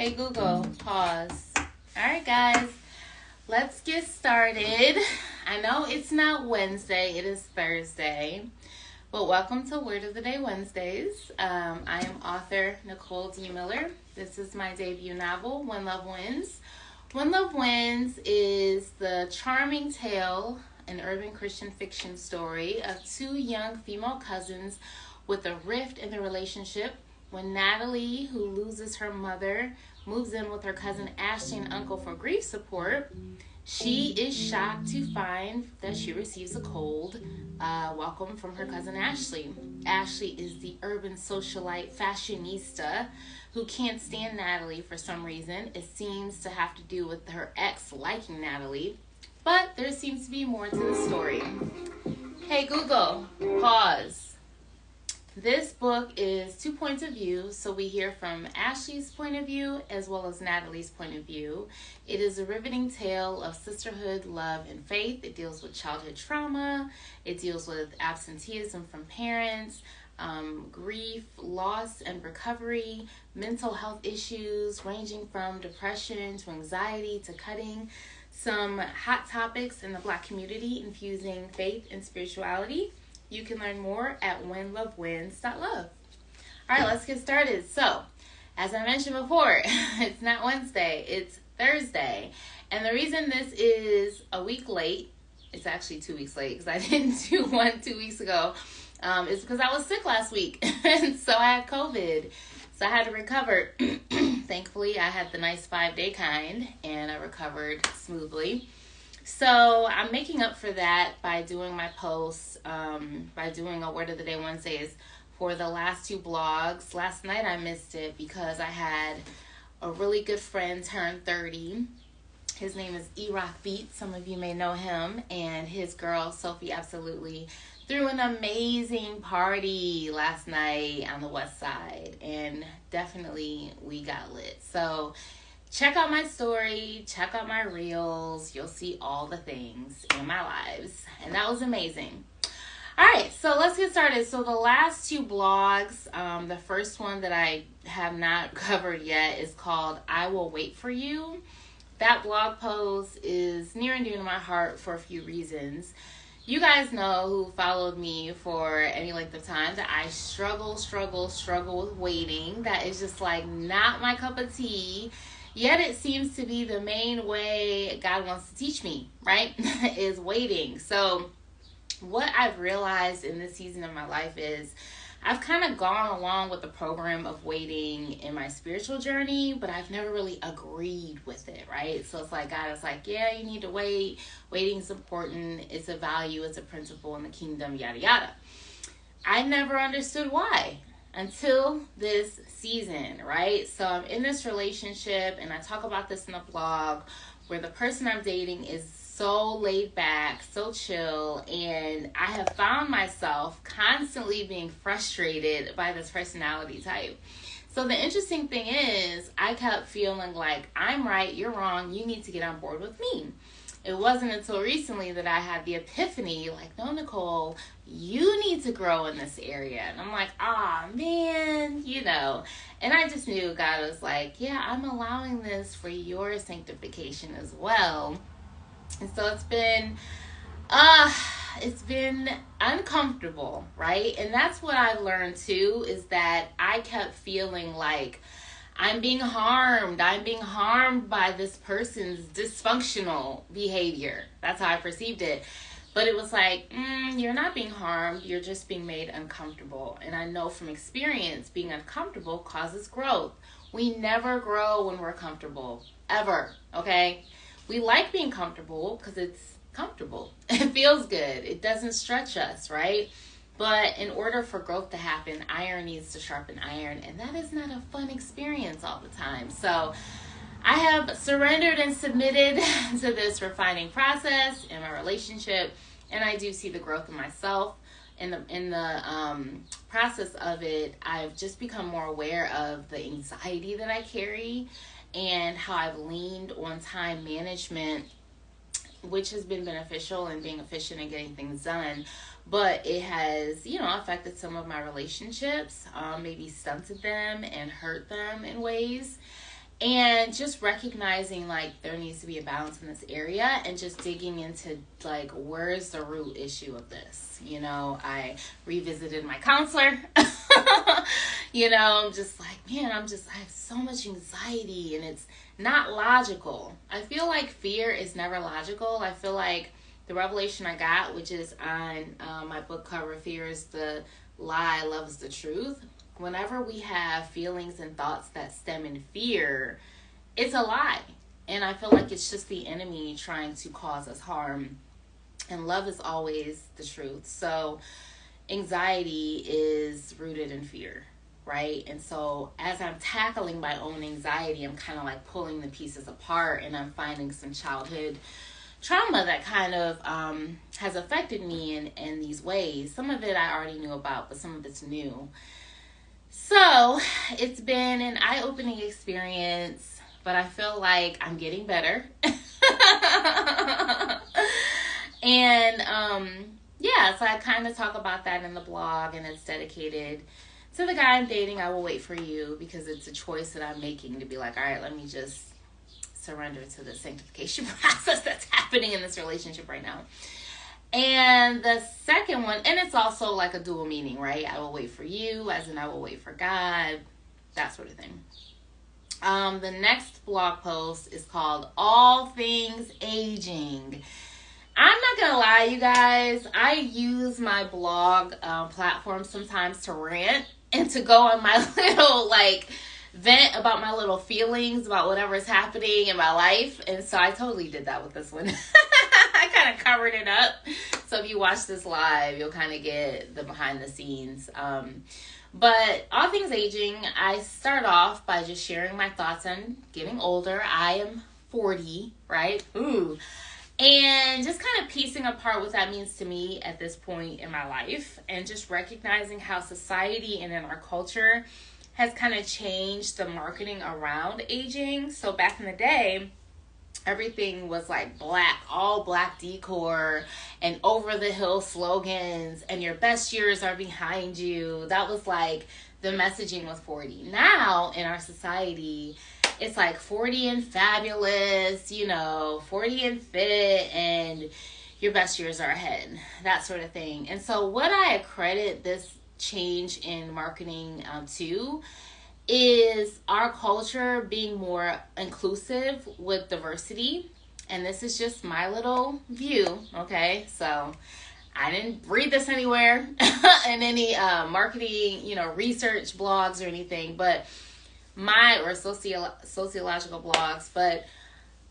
Hey Google, pause. Alright guys, let's get started. I know it's not Wednesday, it is Thursday. But welcome to Word of the Day Wednesdays. I am author Nicole D. Miller. This is my debut novel, When Love Wins. When Love Wins is the charming tale, an urban Christian fiction story of two young female cousins with a rift in the relationship. When Natalie, who loses her mother, moves in with her cousin Ashley and uncle for grief support, she is shocked to find that she receives a cold welcome from her cousin Ashley. Ashley is the urban socialite fashionista who can't stand Natalie for some reason. It seems to have to do with her ex liking Natalie, but there seems to be more to the story. Hey Google, pause. This book is 2 points of view, so we hear from Ashley's point of view as well as Natalie's point of view. It is a riveting tale of sisterhood, love, and faith. It deals with childhood trauma. It deals with absenteeism from parents, grief, loss, and recovery, mental health issues ranging from depression to anxiety to cutting, some hot topics in the Black community infusing faith and spirituality. You can learn more at whenlovewins.love. All right, let's get started. So, as I mentioned before, it's not Wednesday, it's Thursday. And the reason this is a week late, it's actually 2 weeks late because I didn't do one 2 weeks ago, is because I was sick last week. And so I had COVID. So I had to recover. Thankfully, I had the nice 5-day kind and I recovered smoothly. So I'm making up for that by doing my posts, by doing a Word of the Day Wednesdays for the last 2 blogs. Last night I missed it because I had a really good friend turn 30. His name is E-Rock Beat. Some of you may know him. And his girl, Sophie, absolutely threw an amazing party last night on the West Side. And definitely we got lit. So check out my story, check out my reels. You'll see all the things in my lives. And that was amazing. All right, so let's get started. So the last 2 blogs, the first one that I have not covered yet is called I Will Wait For You. That blog post is near and dear to my heart for a few reasons. You guys know who followed me for any length of time that I struggle with waiting. That is just like not my cup of tea. Yet it seems to be the main way God wants to teach me, right? is waiting. So what I've realized in this season of my life is I've kind of gone along with the program of waiting in my spiritual journey, but I've never really agreed with it, right? So it's like God is like, yeah, you need to wait. Waiting is important. It's a value. It's a principle in the kingdom, yada, yada. I never understood why until this season, right? So I'm in this relationship, and I talk about this in the blog, where the person I'm dating is so laid back, so chill, and I have found myself constantly being frustrated by this personality type. So the interesting thing is, I kept feeling like, I'm right, you're wrong, you need to get on board with me. It wasn't until recently that I had the epiphany, like, no, Nicole, you need to grow in this area. And I'm like, man, And I just knew God was like, yeah, I'm allowing this for your sanctification as well. And so it's been uncomfortable, right? And that's what I've learned too, is that I kept feeling like I'm being harmed. I'm being harmed by this person's dysfunctional behavior. That's how I perceived it. But it was like, you're not being harmed. You're just being made uncomfortable. And I know from experience, being uncomfortable causes growth. We never grow when we're comfortable, ever, okay? We like being comfortable because it's comfortable. It feels good. It doesn't stretch us, right? But in order for growth to happen, iron needs to sharpen iron, and that is not a fun experience all the time. So I have surrendered and submitted to this refining process in my relationship, and I do see the growth in myself. In the process of it, I've just become more aware of the anxiety that I carry and how I've leaned on time management, which has been beneficial in being efficient and getting things done. But it has, affected some of my relationships, maybe stunted them and hurt them in ways. And just recognizing like there needs to be a balance in this area, and just digging into like where's the root issue of this. You know, I revisited my counselor. You know, I'm just like, man, I have so much anxiety, and it's not logical. I feel like fear is never logical. I feel like the revelation I got, which is on my book cover, Fear is the Lie, Love is the Truth. Whenever we have feelings and thoughts that stem in fear, it's a lie. And I feel like it's just the enemy trying to cause us harm. And love is always the truth. So anxiety is rooted in fear, right? And so as I'm tackling my own anxiety, I'm kind of like pulling the pieces apart, and I'm finding some childhood trauma that kind of has affected me in these ways. Some of it I already knew about, but some of it's new. So it's been an eye-opening experience, but I feel like I'm getting better. And yeah, so I kind of talk about that in the blog, and it's dedicated to the guy I'm dating. I will wait for you, because it's a choice that I'm making to be like, all right, let me just surrender to the sanctification process that's happening in this relationship right now. And the second one, and it's also like a dual meaning, right? I will wait for you, as in I will wait for God, that sort of thing. The next blog post is called All Things Aging. I'm not gonna lie, you guys, I use my blog platform sometimes to rant and to go on my little like vent about my little feelings about whatever is happening in my life. And so I totally did that with this one. I kind of covered it up. So if you watch this live, you'll kind of get the behind the scenes. But All Things Aging, I start off by just sharing my thoughts on getting older. I am 40, right? Ooh. And just kind of piecing apart what that means to me at this point in my life, and just recognizing how society and in our culture has kind of changed the marketing around aging. So back in the day, everything was like black, all black decor and over the hill slogans, and your best years are behind you. That was like the messaging with 40. Now in our society, it's like 40 and fabulous, you know, 40 and fit, and your best years are ahead, that sort of thing. And so what I accredit this change in marketing to is our culture being more inclusive with diversity. And this is just my little view, okay? So I didn't read this anywhere in any marketing, you know, research blogs or anything, but sociological blogs, but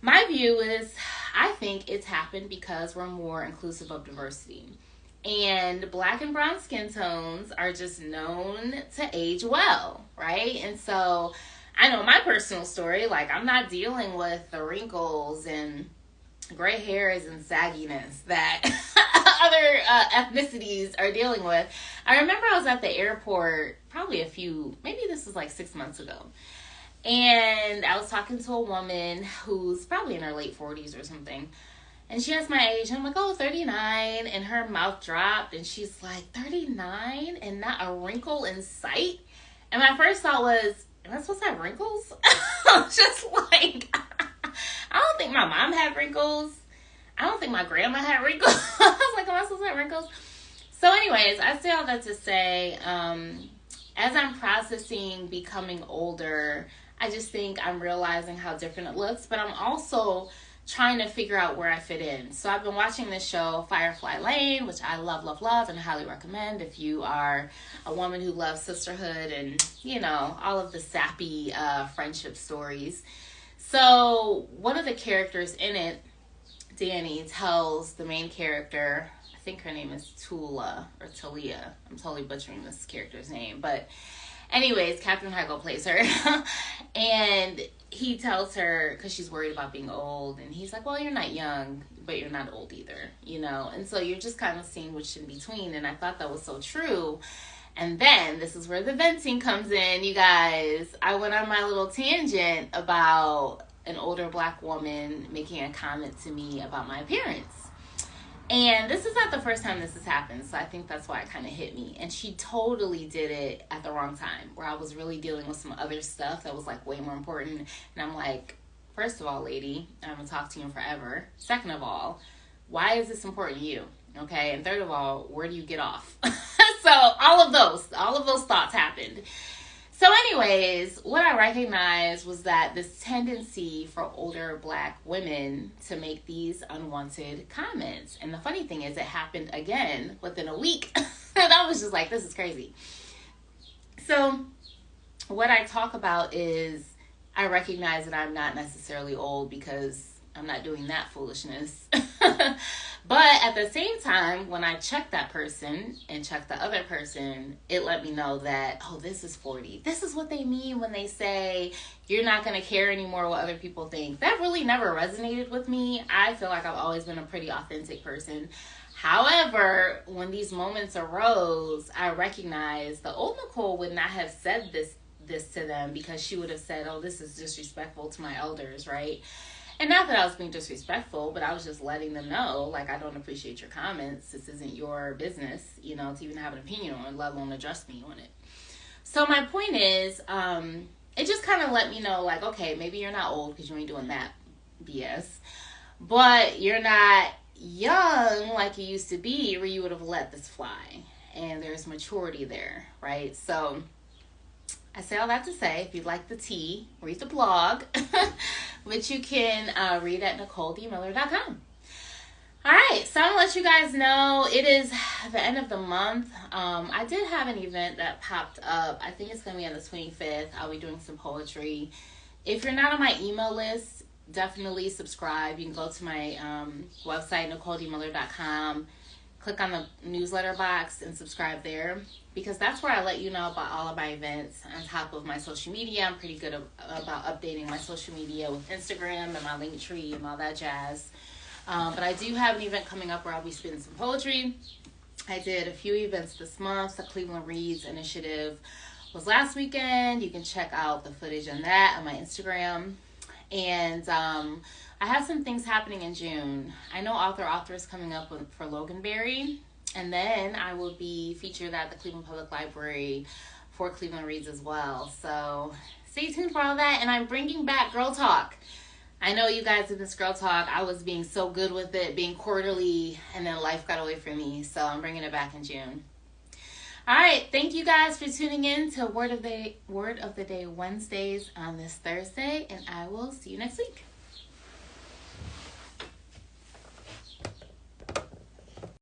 my view is I think it's happened because we're more inclusive of diversity. And black and brown skin tones are just known to age well, right? And so I know my personal story, like I'm not dealing with the wrinkles and gray hairs and sagginess that other ethnicities are dealing with. I remember I was at the airport maybe this was like 6 months ago. And I was talking to a woman who's probably in her late 40s or something. And she asked my age. And I'm like, oh, 39. And her mouth dropped. And she's like, 39 and not a wrinkle in sight? And my first thought was, am I supposed to have wrinkles? I was just like, I don't think my mom had wrinkles. I don't think my grandma had wrinkles. I was like, am I supposed to have wrinkles? So anyways, I say all that to say, as I'm processing becoming older, I just think I'm realizing how different it looks, but I'm also trying to figure out where I fit in. So I've been watching this show, Firefly Lane, which I love, love, love, and highly recommend if you are a woman who loves sisterhood and, you know, all of the sappy friendship stories. So one of the characters in it, Danny, tells the main character, I think her name is Tula or Talia. I'm totally butchering this character's name, but anyways, Catherine Heigl plays her. And he tells her, because she's worried about being old, and he's like, well, you're not young, but you're not old either, you know? And so you're just kind of seeing what's in between, and I thought that was so true. And then, this is where the venting comes in, you guys. I went on my little tangent about an older black woman making a comment to me about my appearance. And this is not the first time this has happened, so I think that's why it kind of hit me. And she totally did it at the wrong time, where I was really dealing with some other stuff that was like way more important. And I'm like, first of all, lady, I haven't talked to you in forever. Second of all, why is this important to you? Okay. And third of all, where do you get off? So all of those thoughts happened. So anyways, what I recognized was that this tendency for older Black women to make these unwanted comments. And the funny thing is, it happened again within a week. And I was just like, this is crazy. So what I talk about is, I recognize that I'm not necessarily old because I'm not doing that foolishness. But at the same time, when I checked that person and checked the other person, it let me know that, oh, this is 40. This is what they mean when they say you're not going to care anymore what other people think. That really never resonated with me. I feel like I've always been a pretty authentic person. However, when these moments arose, I recognized the old Nicole would not have said this to them, because she would have said, oh, this is disrespectful to my elders, right? And not that I was being disrespectful, but I was just letting them know, like, I don't appreciate your comments. This isn't your business, you know, to even have an opinion on it, let alone address me on it. So my point is, it just kind of let me know, like, okay, maybe you're not old because you ain't doing that BS, but you're not young like you used to be, where you would have let this fly. And there's maturity there, right? So I say all that to say, if you'd like the tea, read the blog, which you can read at NicoleDMiller.com. All right, so I'm going to let you guys know it is the end of the month. I did have an event that popped up. I think it's going to be on the 25th. I'll be doing some poetry. If you're not on my email list, definitely subscribe. You can go to my website, NicoleDMiller.com. Click on the newsletter box and subscribe there, because that's where I let you know about all of my events. On top of my social media, I'm pretty good about updating my social media with Instagram and my Linktree and all that jazz. But I do have an event coming up where I'll be spitting some poetry. I did a few events this month. The Cleveland Reads Initiative was last weekend. You can check out the footage on that on my Instagram. And I have some things happening in June. I know author is coming up for Loganberry. And then I will be featured at the Cleveland Public Library for Cleveland Reads as well. So stay tuned for all that. And I'm bringing back Girl Talk. I know you guys have missed Girl Talk. I was being so good with it, being quarterly, and then life got away from me. So I'm bringing it back in June. All right. Thank you guys for tuning in to Word of the Day Wednesdays on this Thursday. And I will see you next week.